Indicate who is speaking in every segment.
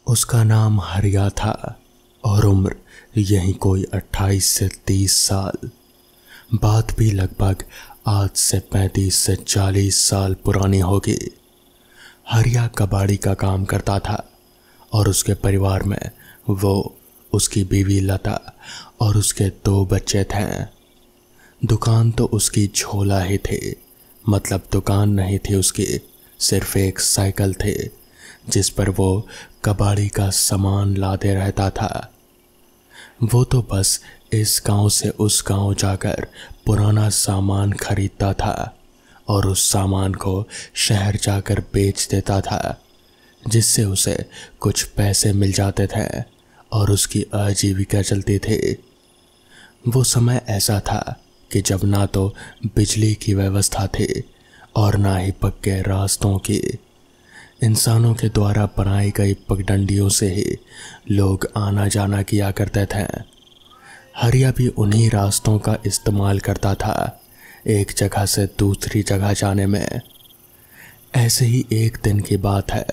Speaker 1: उसका नाम हरिया था और उम्र यही कोई 28 से 30 साल। बात भी लगभग आज से 35 से 40 साल पुरानी होगी। हरिया कबाड़ी का काम करता था और उसके परिवार में वो, उसकी बीवी लता और उसके 2 बच्चे थे। दुकान तो उसकी झोला ही थी, मतलब दुकान नहीं थी उसकी, सिर्फ एक साइकिल थी जिस पर वो कबाड़ी का सामान लाते रहता था। वो तो बस इस गांव से उस गांव जाकर पुराना सामान खरीदता था और उस सामान को शहर जाकर बेच देता था, जिससे उसे कुछ पैसे मिल जाते थे और उसकी आजीविका चलती थी। वो समय ऐसा था कि जब ना तो बिजली की व्यवस्था थी और ना ही पक्के रास्तों की। इंसानों के द्वारा बनाई गई पगडंडियों से ही लोग आना जाना किया करते थे। हरिया भी उन्हीं रास्तों का इस्तेमाल करता था एक जगह से दूसरी जगह जाने में। ऐसे ही एक दिन की बात है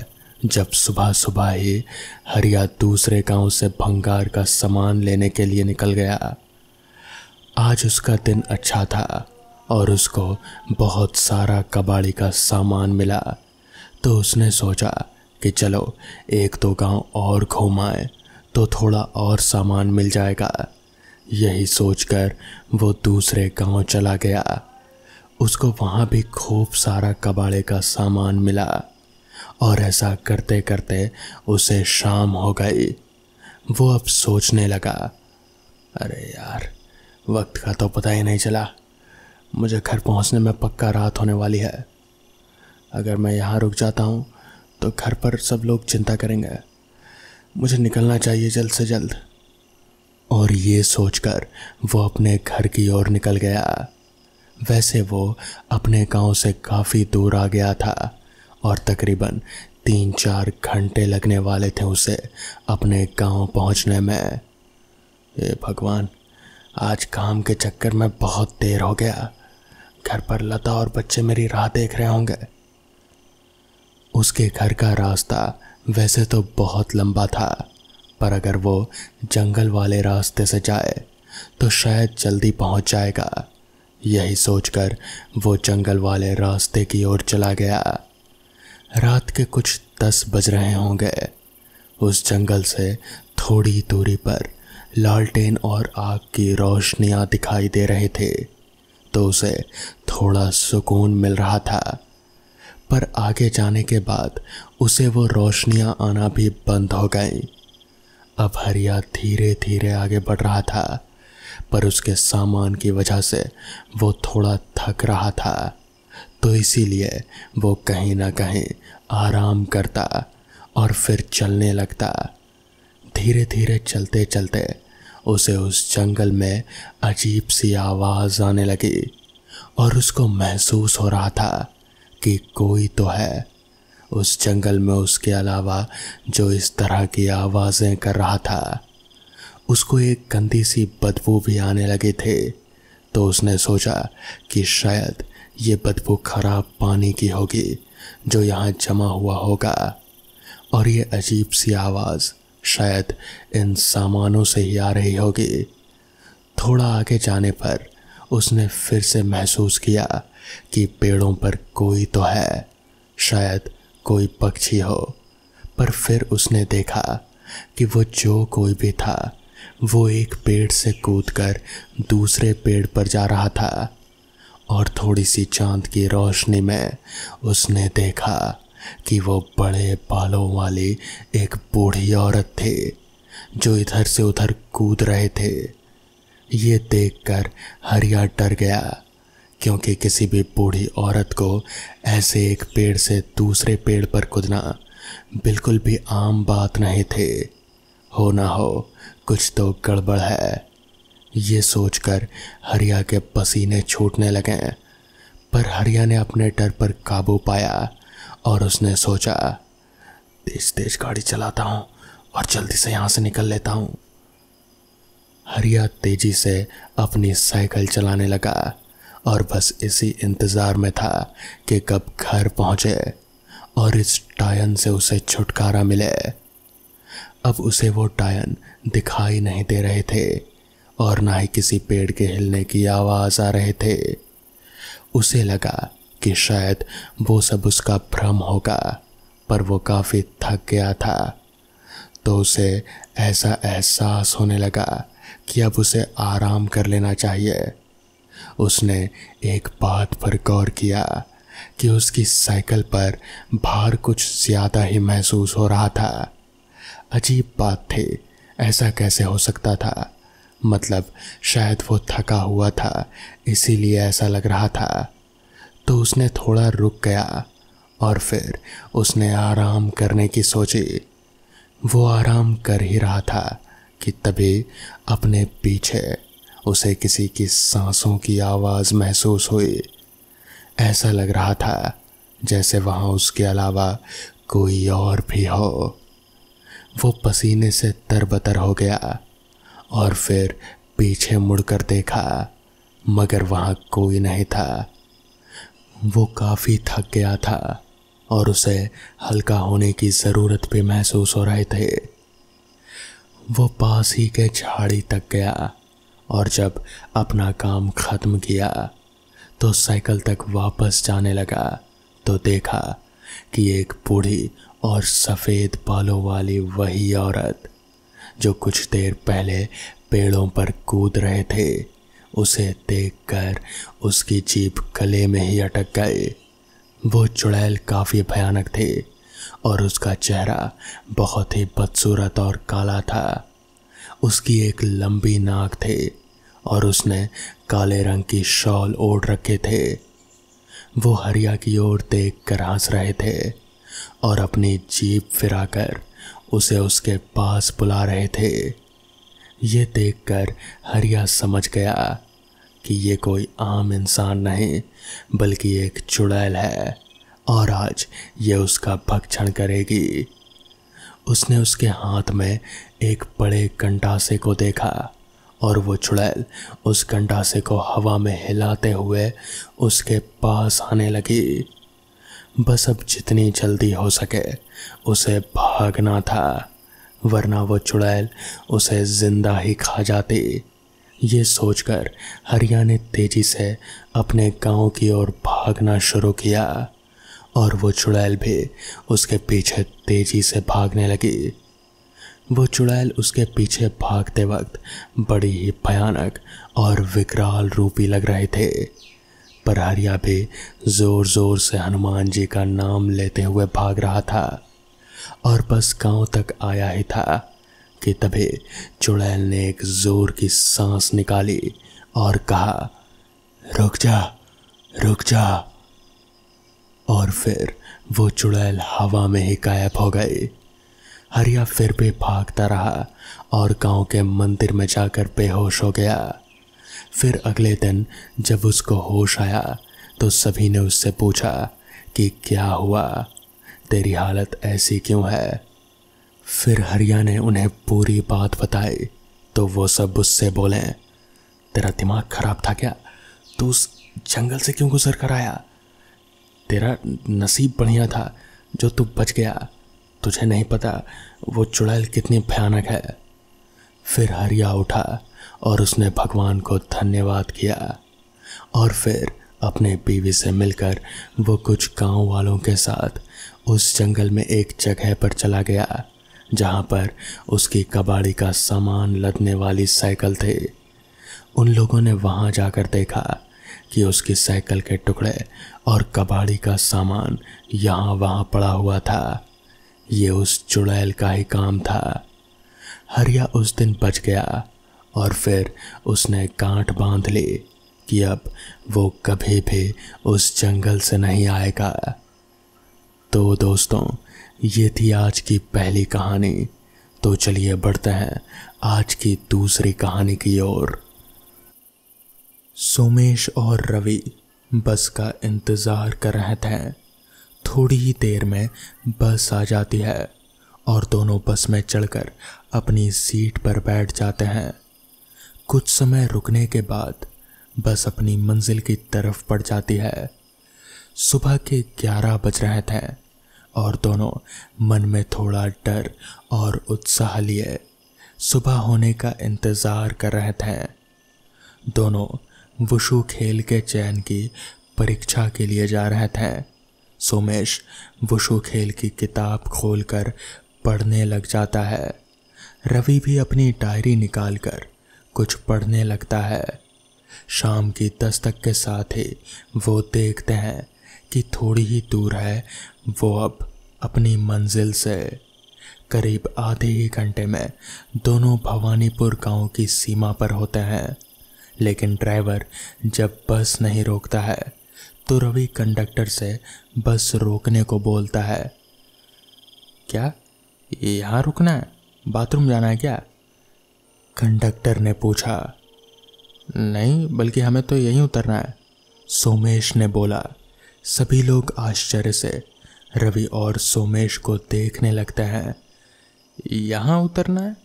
Speaker 1: जब सुबह सुबह ही हरिया दूसरे गांव से भंगार का सामान लेने के लिए निकल गया। आज उसका दिन अच्छा था और उसको बहुत सारा कबाड़ी का सामान मिला, तो उसने सोचा कि चलो 1-2 गांव और घूम आए तो थोड़ा और सामान मिल जाएगा। यही सोचकर वो दूसरे गांव चला गया। उसको वहाँ भी खूब सारा कबाड़े का सामान मिला और ऐसा करते करते उसे शाम हो गई। वो अब सोचने लगा, अरे यार, वक्त का तो पता ही नहीं चला। मुझे घर पहुंचने में पक्का रात होने वाली है। अगर मैं यहाँ रुक जाता हूँ तो घर पर सब लोग चिंता करेंगे। मुझे निकलना चाहिए जल्द से जल्द। और ये सोचकर वो अपने घर की ओर निकल गया। वैसे वो अपने गांव से काफ़ी दूर आ गया था और तकरीबन 3-4 घंटे लगने वाले थे उसे अपने गांव पहुंचने में। हे भगवान, आज काम के चक्कर में बहुत देर हो गया। घर पर लता और बच्चे मेरी राह देख रहे होंगे। उसके घर का रास्ता वैसे तो बहुत लंबा था, पर अगर वो जंगल वाले रास्ते से जाए तो शायद जल्दी पहुंच जाएगा। यही सोचकर वो जंगल वाले रास्ते की ओर चला गया। रात के कुछ 10 बज रहे होंगे। उस जंगल से थोड़ी दूरी पर लालटेन और आग की रोशनियां दिखाई दे रहे थे, तो उसे थोड़ा सुकून मिल रहा था। पर आगे जाने के बाद उसे वो रोशनियां आना भी बंद हो गईं। अब हरिया धीरे धीरे आगे बढ़ रहा था, पर उसके सामान की वजह से वो थोड़ा थक रहा था, तो इसीलिए वो कहीं ना कहीं आराम करता और फिर चलने लगता। धीरे धीरे चलते चलते उसे उस जंगल में अजीब सी आवाज़ आने लगी और उसको महसूस हो रहा था कि कोई तो है उस जंगल में उसके अलावा जो इस तरह की आवाज़ें कर रहा था। उसको एक गंदी सी बदबू भी आने लगे थे, तो उसने सोचा कि शायद ये बदबू खराब पानी की होगी जो यहाँ जमा हुआ होगा, और ये अजीब सी आवाज़ शायद इन सामानों से ही आ रही होगी। थोड़ा आगे जाने पर उसने फिर से महसूस किया कि पेड़ों पर कोई तो है, शायद कोई पक्षी हो। पर फिर उसने देखा कि वो जो कोई भी था वो एक पेड़ से कूदकर दूसरे पेड़ पर जा रहा था, और थोड़ी सी चांद की रोशनी में उसने देखा कि वो बड़े बालों वाली एक बूढ़ी औरत थी जो इधर से उधर कूद रहे थे। ये देखकर हरिया डर गया, क्योंकि किसी भी बूढ़ी औरत को ऐसे एक पेड़ से दूसरे पेड़ पर कूदना बिल्कुल भी आम बात नहीं थी। हो ना हो कुछ तो गड़बड़ है। ये सोचकर हरिया के पसीने छूटने लगे, पर हरिया ने अपने डर पर काबू पाया और उसने सोचा, तेज तेज गाड़ी चलाता हूँ और जल्दी से यहाँ से निकल लेता हूँ। हरिया तेजी से अपनी साइकिल चलाने लगा और बस इसी इंतज़ार में था कि कब घर पहुँचे और इस टायन से उसे छुटकारा मिले। अब उसे वो टायन दिखाई नहीं दे रहे थे और ना ही किसी पेड़ के हिलने की आवाज आ रहे थे। उसे लगा कि शायद वो सब उसका भ्रम होगा, पर वो काफी थक गया था। तो उसे ऐसा एहसास होने लगा कि अब उसे आराम कर लेना चाहिए। उसने एक बात पर गौर किया कि उसकी साइकिल पर भार कुछ ज्यादा ही महसूस हो रहा था। अजीब बात थी, ऐसा कैसे हो सकता था? मतलब शायद वो थका हुआ था, इसीलिए ऐसा लग रहा था। तो उसने थोड़ा रुक गया और फिर उसने आराम करने की सोची। वो आराम कर ही रहा था कि तभी अपने पीछे उसे किसी की सांसों की आवाज महसूस हुई। ऐसा लग रहा था जैसे वहां उसके अलावा कोई और भी हो। वो पसीने से तरबतर हो गया और फिर पीछे मुड़कर देखा, मगर वहां कोई नहीं था। वो काफी थक गया था और उसे हल्का होने की जरूरत भी महसूस हो रहे थे। वो पास ही के झाड़ी तक गया और जब अपना काम खत्म किया तो साइकिल तक वापस जाने लगा तो देखा कि एक बूढ़ी और सफेद बालों वाली वही औरत जो कुछ देर पहले पेड़ों पर कूद रहे थे, उसे देखकर उसकी जीभ गले में ही अटक गई। वो चुड़ैल काफी भयानक थे और उसका चेहरा बहुत ही बदसूरत और काला था। उसकी एक लंबी नाक थी और उसने काले रंग की शॉल ओढ़ रखे थे। वो हरिया की ओर देखकर हंस रहे थे और अपनी जीभ फिराकर उसे उसके पास बुला रहे थे। ये देखकर हरिया समझ गया कि ये कोई आम इंसान नहीं बल्कि एक चुड़ैल है और आज ये उसका भक्षण करेगी। उसने उसके हाथ में एक बड़े गंडासे को देखा और वो चुड़ैल उस गंडासे को हवा में हिलाते हुए उसके पास आने लगी। बस अब जितनी जल्दी हो सके उसे भागना था, वरना वो चुड़ैल उसे जिंदा ही खा जाती। ये सोचकर हरिया ने तेजी से अपने गांव की ओर भागना शुरू किया और वो चुड़ैल भी उसके पीछे तेजी से भागने लगी। वो चुड़ैल उसके पीछे भागते वक्त बड़ी ही भयानक और विकराल रूपी लग रहे थे, पर हरिया भी जोर जोर से हनुमान जी का नाम लेते हुए भाग रहा था और बस गांव तक आया ही था कि तभी चुड़ैल ने एक जोर की सांस निकाली और कहा, रुक जा, रुक जा। और फिर वो चुड़ैल हवा में ही गायब हो गई। हरिया फिर भी भागता रहा और गांव के मंदिर में जाकर बेहोश हो गया। फिर अगले दिन जब उसको होश आया तो सभी ने उससे पूछा कि क्या हुआ, तेरी हालत ऐसी क्यों है। फिर हरिया ने उन्हें पूरी बात बताई तो वो सब उससे बोले, तेरा दिमाग खराब था क्या? तू उस जंगल से क्यों गुजर कर आया? तेरा नसीब बढ़िया था जो तू बच गया। तुझे नहीं पता वो चुड़ैल कितनी भयानक है। फिर हरिया उठा और उसने भगवान को धन्यवाद किया और फिर अपने बीवी से मिलकर वो कुछ गांव वालों के साथ उस जंगल में एक जगह पर चला गया जहां पर उसकी कबाड़ी का सामान लदने वाली साइकिल थी। उन लोगों ने वहां जाकर देखा कि उसकी साइकिल के टुकड़े और कबाड़ी का सामान यहाँ वहाँ पड़ा हुआ था। ये उस चुड़ैल का ही काम था। हरिया उस दिन बच गया और फिर उसने गांठ बांध ली कि अब वो कभी भी उस जंगल से नहीं आएगा। तो दोस्तों, ये थी आज की पहली कहानी। तो चलिए बढ़ते हैं आज की दूसरी कहानी की ओर। सोमेश और रवि बस का इंतज़ार कर रहे थे। थोड़ी ही देर में बस आ जाती है और दोनों बस में चढ़कर अपनी सीट पर बैठ जाते हैं। कुछ समय रुकने के बाद बस अपनी मंजिल की तरफ बढ़ जाती है। सुबह के 11 बज रहे थे और दोनों मन में थोड़ा डर और उत्साह लिए सुबह होने का इंतज़ार कर रहे थे। दोनों वुशु खेल के चयन की परीक्षा के लिए जा रहे थे। सोमेश वुशु खेल की किताब खोलकर पढ़ने लग जाता है। रवि भी अपनी डायरी निकालकर कुछ पढ़ने लगता है। शाम की दस्तक के साथ ही वो देखते हैं कि थोड़ी ही दूर है वो अब अपनी मंजिल से। करीब आधे ही घंटे में दोनों भवानीपुर गांव की सीमा पर होते हैं। लेकिन ड्राइवर जब बस नहीं रोकता है तो रवि कंडक्टर से बस रोकने को बोलता है। क्या यहाँ रुकना है? बाथरूम जाना है क्या? कंडक्टर ने पूछा। नहीं, बल्कि हमें तो यहीं उतरना है, सोमेश ने बोला। सभी लोग आश्चर्य से रवि और सोमेश को देखने लगते हैं। यहाँ उतरना है?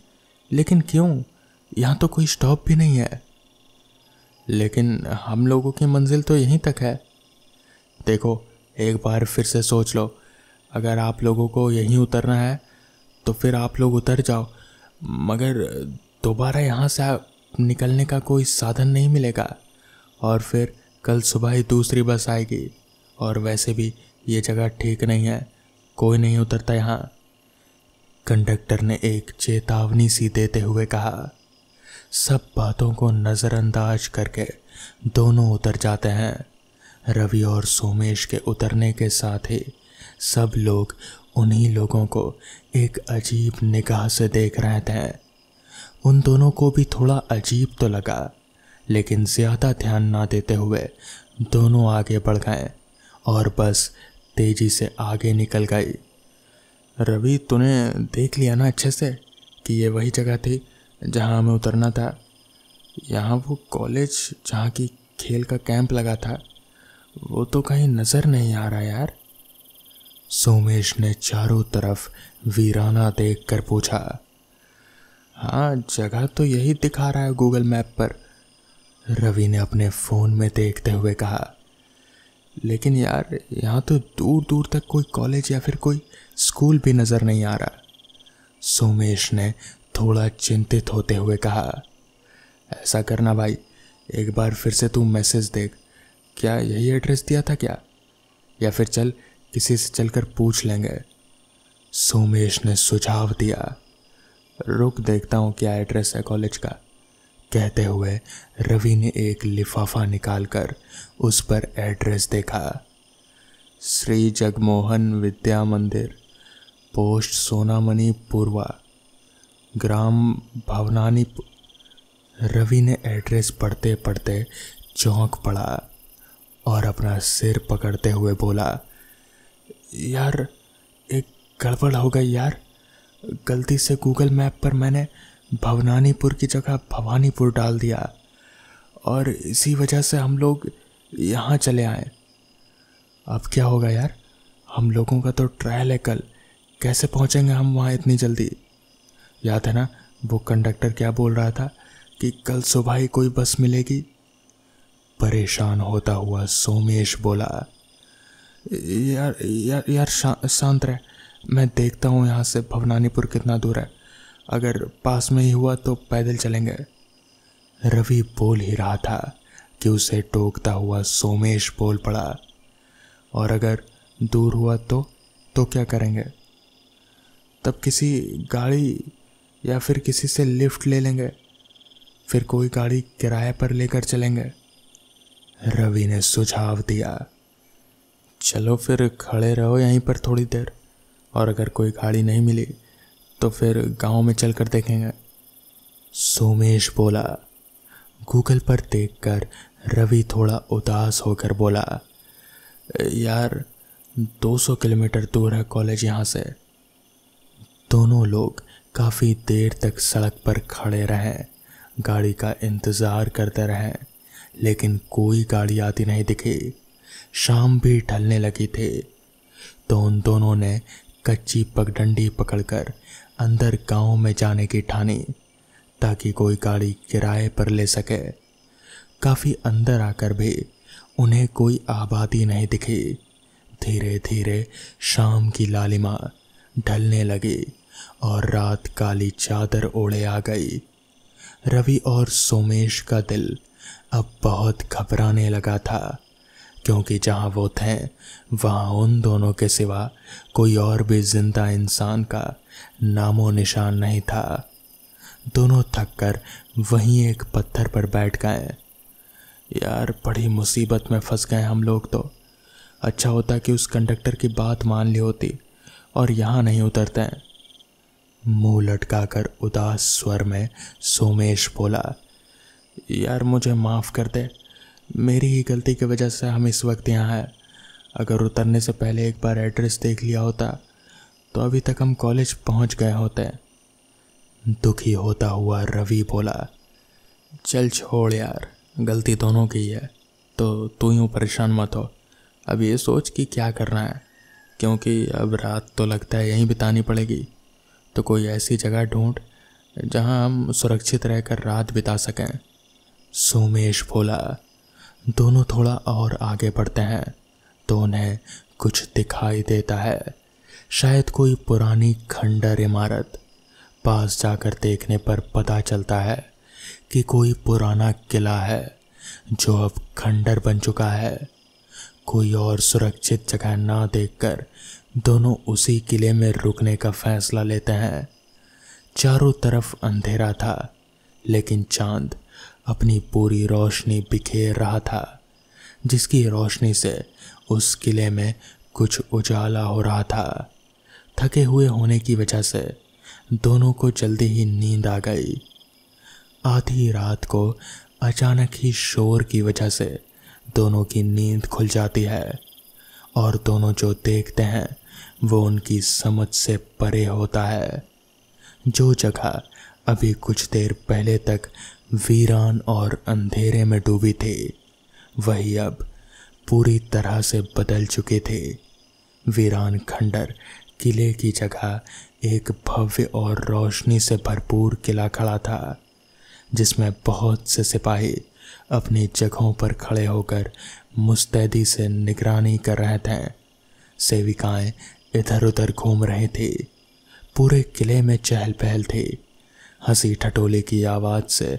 Speaker 1: लेकिन क्यों? यहाँ तो कोई स्टॉप भी नहीं है। लेकिन हम लोगों की मंजिल तो यहीं तक है। देखो, एक बार फिर से सोच लो। अगर आप लोगों को यहीं उतरना है तो फिर आप लोग उतर जाओ, मगर दोबारा यहाँ से निकलने का कोई साधन नहीं मिलेगा और फिर कल सुबह ही दूसरी बस आएगी। और वैसे भी ये जगह ठीक नहीं है, कोई नहीं उतरता यहाँ। कंडक्टर ने एक चेतावनी सी देते हुए कहा। सब बातों को नज़रअंदाज करके दोनों उतर जाते हैं। रवि और सोमेश के उतरने के साथ ही सब लोग उन्हीं लोगों को एक अजीब निगाह से देख रहे थे। उन दोनों को भी थोड़ा अजीब तो लगा, लेकिन ज़्यादा ध्यान ना देते हुए दोनों आगे बढ़ गए और बस तेज़ी से आगे निकल गई। रवि, तूने देख लिया ना अच्छे से कि ये वही जगह थी जहाँ हमें उतरना था? यहाँ वो कॉलेज जहाँ की खेल का कैंप लगा था वो तो कहीं नज़र नहीं आ रहा यार। सोमेश ने चारों तरफ वीराना देखकर पूछा। हाँ, जगह तो यही दिखा रहा है गूगल मैप पर, रवि ने अपने फ़ोन में देखते हुए कहा। लेकिन यार, यहाँ तो दूर दूर तक कोई कॉलेज या फिर कोई स्कूल भी नज़र नहीं आ रहा, सोमेश ने थोड़ा चिंतित होते हुए कहा। ऐसा करना भाई, एक बार फिर से तू मैसेज देख, क्या यही एड्रेस दिया था क्या? या फिर चल किसी से चलकर पूछ लेंगे, सोमेश ने सुझाव दिया। रुक, देखता हूँ क्या एड्रेस है कॉलेज का, कहते हुए रवि ने एक लिफाफा निकालकर उस पर एड्रेस देखा। श्री जगमोहन विद्या मंदिर, पोस्ट सोनामणि पूर्वा, ग्राम भवनानीपुर। रवि ने एड्रेस पढ़ते पढ़ते चौंक पड़ा और अपना सिर पकड़ते हुए बोला। यार, एक गड़बड़ हो गई यार, गलती से गूगल मैप पर मैंने भवनानीपुर की जगह भवानीपुर डाल दिया और इसी वजह से हम लोग यहाँ चले आए। अब क्या होगा यार? हम लोगों का तो ट्रायल है कल, कैसे पहुँचेंगे हम वहाँ इतनी जल्दी? याद है ना वो कंडक्टर क्या बोल रहा था कि कल सुबह ही कोई बस मिलेगी? परेशान होता हुआ सोमेश बोला। यार यार यार शांत रह, मैं देखता हूँ यहाँ से भवनानीपुर कितना दूर है, अगर पास में ही हुआ तो पैदल चलेंगे। रवि बोल ही रहा था कि उसे टोकता हुआ सोमेश बोल पड़ा। और अगर दूर हुआ तो क्या करेंगे? तब किसी गाड़ी या फिर किसी से लिफ्ट ले लेंगे, फिर कोई गाड़ी किराए पर लेकर चलेंगे, रवि ने सुझाव दिया। चलो फिर खड़े रहो यहीं पर थोड़ी देर, और अगर कोई गाड़ी नहीं मिली तो फिर गांव में चलकर देखेंगे, सोमेश बोला। गूगल पर देखकर रवि थोड़ा उदास होकर बोला। यार, 200 किलोमीटर दूर है कॉलेज यहाँ से। दोनों लोग काफ़ी देर तक सड़क पर खड़े रहे, गाड़ी का इंतज़ार करते रहे, लेकिन कोई गाड़ी आती नहीं दिखी। शाम भी ढलने लगी थी तो उन दोनों ने कच्ची पगडंडी पकड़कर अंदर गांव में जाने की ठानी ताकि कोई गाड़ी किराए पर ले सके। काफ़ी अंदर आकर भी उन्हें कोई आबादी नहीं दिखी, धीरे धीरे शाम की लालिमा ढलने लगी और रात काली चादर ओढ़े आ गई। रवि और सोमेश का दिल अब बहुत घबराने लगा था, क्योंकि जहां वो थे वहां उन दोनों के सिवा कोई और भी जिंदा इंसान का नामो निशान नहीं था। दोनों थक कर वहीं एक पत्थर पर बैठ गए। यार, बड़ी मुसीबत में फंस गए हम लोग तो। अच्छा होता कि उस कंडक्टर की बात मान ली होती और यहाँ नहीं उतरते हैं। मुंह लटकाकर उदास स्वर में सोमेश बोला, यार मुझे माफ़ कर दे, मेरी ही गलती की वजह से हम इस वक्त यहाँ हैं। अगर उतरने से पहले एक बार एड्रेस देख लिया होता तो अभी तक हम कॉलेज पहुँच गए होते। दुखी होता हुआ रवि बोला, चल छोड़ यार, गलती दोनों की है, तो तू यूँ परेशान मत हो। अब ये सोच कि क्या करना है, क्योंकि अब रात तो लगता है यहीं बितानी पड़ेगी। तो कोई ऐसी जगह ढूंढ जहां हम सुरक्षित रहकर रात बिता सकें। सोमेश बोला। दोनों थोड़ा और आगे बढ़ते हैं तो उन्हें कुछ दिखाई देता है, शायद कोई पुरानी खंडर इमारत। पास जाकर देखने पर पता चलता है कि कोई पुराना किला है जो अब खंडर बन चुका है। कोई और सुरक्षित जगह ना देखकर दोनों उसी किले में रुकने का फैसला लेते हैं। चारों तरफ अंधेरा था, लेकिन चांद अपनी पूरी रोशनी बिखेर रहा था, जिसकी रोशनी से उस किले में कुछ उजाला हो रहा था। थके हुए होने की वजह से दोनों को जल्दी ही नींद आ गई। आधी रात को अचानक ही शोर की वजह से दोनों की नींद खुल जाती है और दोनों जो देखते हैं वो उनकी समझ से परे होता है। जो जगह अभी कुछ देर पहले तक वीरान और अंधेरे में डूबी थी, वही अब पूरी तरह से बदल चुकी थी। वीरान खंडर किले की जगह एक भव्य और रोशनी से भरपूर किला खड़ा था, जिसमें बहुत से सिपाही अपनी जगहों पर खड़े होकर मुस्तैदी से निगरानी कर रहे थे। सेविकाएं इधर उधर घूम रही थी। पूरे किले में चहल पहल थी। हंसी ठटोले की आवाज़ से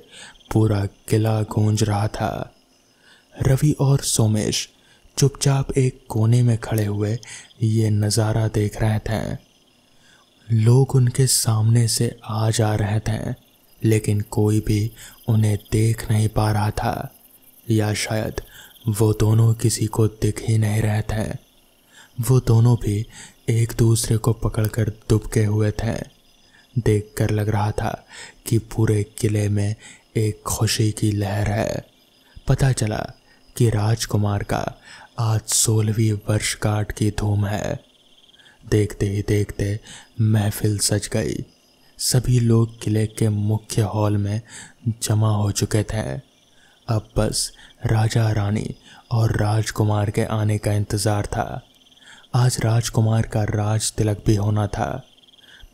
Speaker 1: पूरा किला गूंज रहा था। रवि और सोमेश चुपचाप एक कोने में खड़े हुए ये नज़ारा देख रहे थे। लोग उनके सामने से आ जा रहे थे, लेकिन कोई भी उन्हें देख नहीं पा रहा था, या शायद वो दोनों किसी को दिख ही नहीं रहे थे। वो दोनों भी एक दूसरे को पकड़कर दुबके हुए थे। देखकर लग रहा था कि पूरे किले में एक खुशी की लहर है। पता चला कि राजकुमार का आज 16वीं वर्षगांठ की धूम है। देखते ही देखते महफिल सज गई। सभी लोग किले के मुख्य हॉल में जमा हो चुके थे। अब बस राजा रानी और राजकुमार के आने का इंतज़ार था। आज राजकुमार का राज तिलक भी होना था।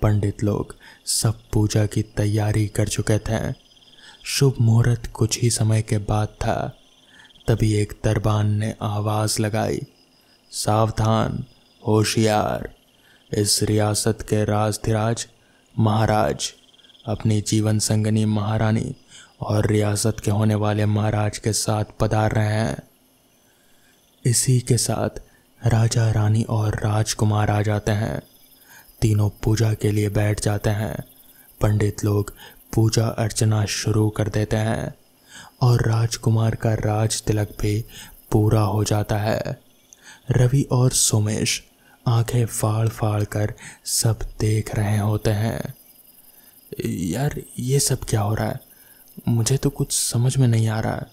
Speaker 1: पंडित लोग सब पूजा की तैयारी कर चुके थे। शुभ मुहूर्त कुछ ही समय के बाद था। तभी एक दरबान ने आवाज़ लगाई, सावधान, होशियार, इस रियासत के राजधिराज महाराज अपनी जीवन संगनी महारानी और रियासत के होने वाले महाराज के साथ पधार रहे हैं। इसी के साथ राजा रानी और राजकुमार आ जाते हैं। तीनों पूजा के लिए बैठ जाते हैं। पंडित लोग पूजा अर्चना शुरू कर देते हैं और राजकुमार का राज तिलक भी पूरा हो जाता है। रवि और सोमेश आंखें फाड़ फाड़ कर सब देख रहे होते हैं। यार, ये सब क्या हो रहा है? मुझे तो कुछ समझ में नहीं आ रहा है।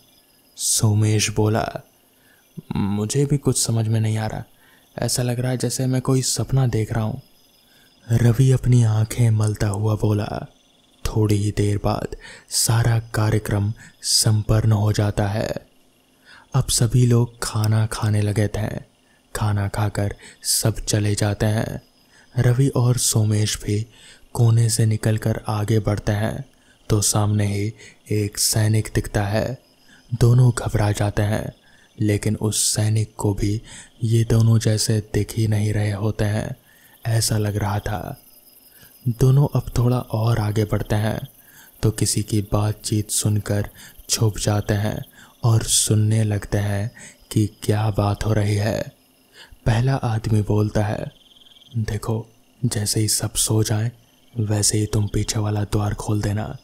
Speaker 1: सोमेश बोला, मुझे भी कुछ समझ में नहीं आ रहा। ऐसा लग रहा है जैसे मैं कोई सपना देख रहा हूँ। रवि अपनी आंखें मलता हुआ बोला। थोड़ी ही देर बाद सारा कार्यक्रम संपन्न हो जाता है। अब सभी लोग खाना खाने लगे थे। खाना खाकर सब चले जाते हैं। रवि और सोमेश भी कोने से निकलकर आगे बढ़ते हैं तो सामने ही एक सैनिक दिखता है। दोनों घबरा जाते हैं, लेकिन उस सैनिक को भी ये दोनों जैसे दिख ही नहीं रहे होते हैं, ऐसा लग रहा था। दोनों अब थोड़ा और आगे बढ़ते हैं तो किसी की बातचीत सुनकर छुप जाते हैं और सुनने लगते हैं कि क्या बात हो रही है। पहला आदमी बोलता है, देखो जैसे ही सब सो जाएं वैसे ही तुम पीछे वाला द्वार खोल देना।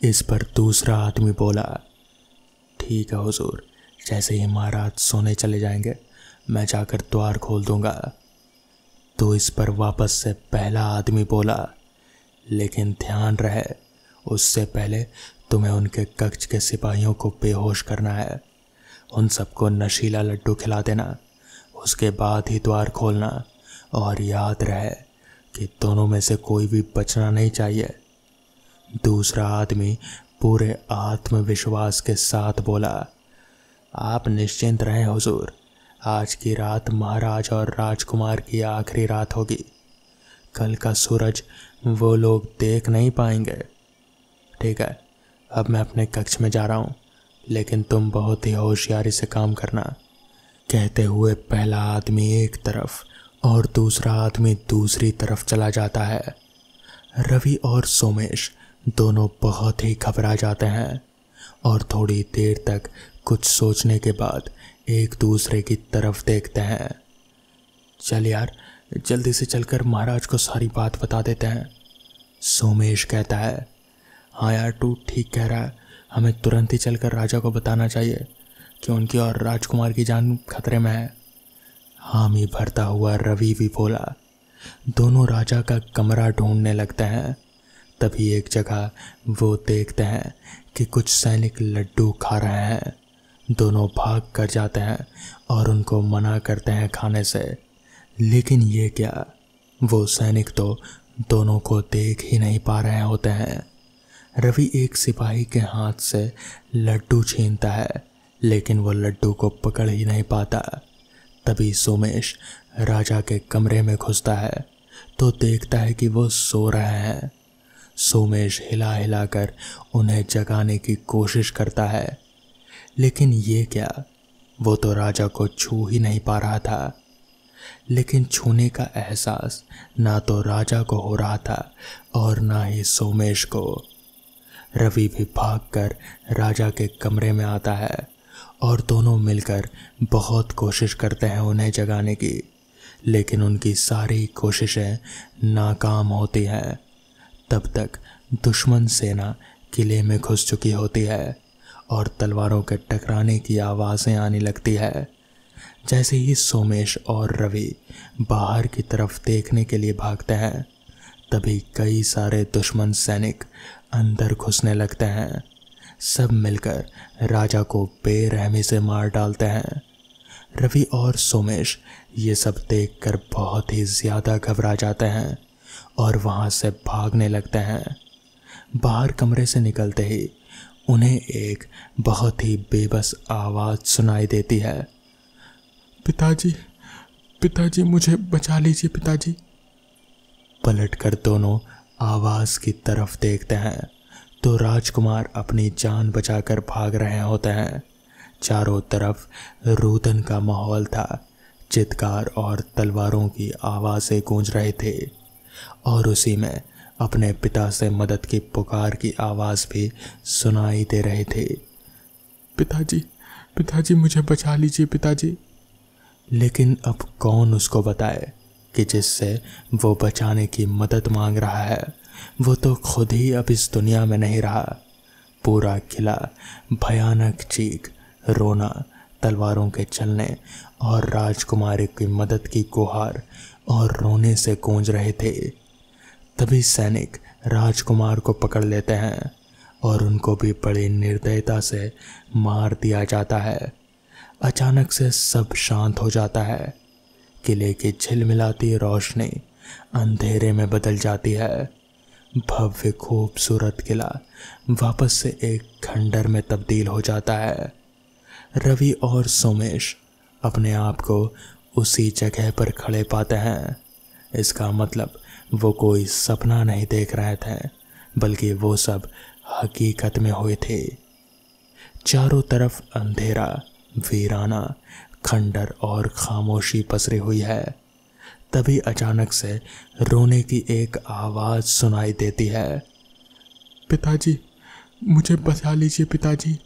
Speaker 1: इस पर दूसरा आदमी बोला, ठीक है हुजूर, जैसे ही महाराज सोने चले जाएंगे मैं जाकर द्वार खोल दूंगा। तो इस पर वापस से पहला आदमी बोला, लेकिन ध्यान रहे उससे पहले तुम्हें उनके कक्ष के सिपाहियों को बेहोश करना है, उन सबको नशीला लड्डू खिला देना, उसके बाद ही द्वार खोलना, और याद रहे कि दोनों में से कोई भी बचना नहीं चाहिए। दूसरा आदमी पूरे आत्मविश्वास के साथ बोला, आप निश्चिंत रहें हुजूर, आज की रात महाराज और राजकुमार की आखिरी रात होगी। कल का सूरज वो लोग देख नहीं पाएंगे। ठीक है, अब मैं अपने कक्ष में जा रहा हूँ, लेकिन तुम बहुत ही होशियारी से काम करना। कहते हुए पहला आदमी एक तरफ और दूसरा आदमी दूसरी तरफ चला जाता है। रवि और सोमेश दोनों बहुत ही घबरा जाते हैं और थोड़ी देर तक कुछ सोचने के बाद एक दूसरे की तरफ देखते हैं। चल यार, जल्दी से चलकर महाराज को सारी बात बता देते हैं। सोमेश कहता है, हाँ यार तू ठीक कह रहा है, हमें तुरंत ही चलकर राजा को बताना चाहिए कि उनकी और राजकुमार की जान खतरे में है। हामी भरता हुआ रवि भी बोला। दोनों राजा का कमरा ढूंढने लगते हैं। तभी एक जगह वो देखते हैं कि कुछ सैनिक लड्डू खा रहे हैं। दोनों भाग कर जाते हैं और उनको मना करते हैं खाने से, लेकिन ये क्या, वो सैनिक तो दोनों को देख ही नहीं पा रहे होते हैं। रवि एक सिपाही के हाथ से लड्डू छीनता है, लेकिन वो लड्डू को पकड़ ही नहीं पाता। तभी सोमेश राजा के कमरे में घुसता है तो देखता है कि वो सो रहे हैं। सोमेश हिला हिला कर उन्हें जगाने की कोशिश करता है, लेकिन ये क्या, वो तो राजा को छू ही नहीं पा रहा था। लेकिन छूने का एहसास ना तो राजा को हो रहा था और ना ही सोमेश को। रवि भी भागकर राजा के कमरे में आता है और दोनों मिलकर बहुत कोशिश करते हैं उन्हें जगाने की, लेकिन उनकी सारी कोशिशें नाकाम होती हैं। तब तक दुश्मन सेना किले में घुस चुकी होती है और तलवारों के टकराने की आवाज़ें आने लगती है। जैसे ही सोमेश और रवि बाहर की तरफ देखने के लिए भागते हैं, तभी कई सारे दुश्मन सैनिक अंदर घुसने लगते हैं। सब मिलकर राजा को बेरहमी से मार डालते हैं। रवि और सोमेश ये सब देखकर बहुत ही ज़्यादा घबरा जाते हैं और वहाँ से भागने लगते हैं। बाहर कमरे से निकलते ही उन्हें एक बहुत ही बेबस आवाज़ सुनाई देती है, पिताजी, पिताजी मुझे बचा लीजिए पिताजी। पलटकर दोनों आवाज़ की तरफ देखते हैं तो राजकुमार अपनी जान बचाकर भाग रहे होते हैं। चारों तरफ रुदन का माहौल था, चित्कार और तलवारों की आवाज़ें गूंज रहे थे और उसी में अपने पिता से मदद की पुकार की आवाज़ भी सुनाई दे रही थी। पिताजी, पिताजी मुझे बचा लीजिए पिताजी। लेकिन अब कौन उसको बताए कि जिससे वो बचाने की मदद मांग रहा है वो तो खुद ही अब इस दुनिया में नहीं रहा। पूरा किला भयानक चीख, रोना, तलवारों के चलने और राजकुमारी की मदद की गुहार और रोने से गूंज रहे थे। तभी सैनिक राजकुमार को पकड़ लेते हैं और उनको भी बड़ी निर्दयता से मार दिया जाता है। अचानक से सब शांत हो जाता है। किले की झिलमिलाती रोशनी अंधेरे में बदल जाती है। भव्य खूबसूरत किला वापस से एक खंडर में तब्दील हो जाता है। रवि और सोमेश अपने आप को उसी जगह पर खड़े पाते हैं। इसका मतलब वो कोई सपना नहीं देख रहे थे, बल्कि वो सब हकीकत में हुए थे। चारों तरफ अंधेरा वीराना, खंडर और खामोशी पसरी हुई है। तभी अचानक से रोने की एक आवाज़ सुनाई देती है।
Speaker 2: पिताजी, मुझे बचा लीजिए पिताजी,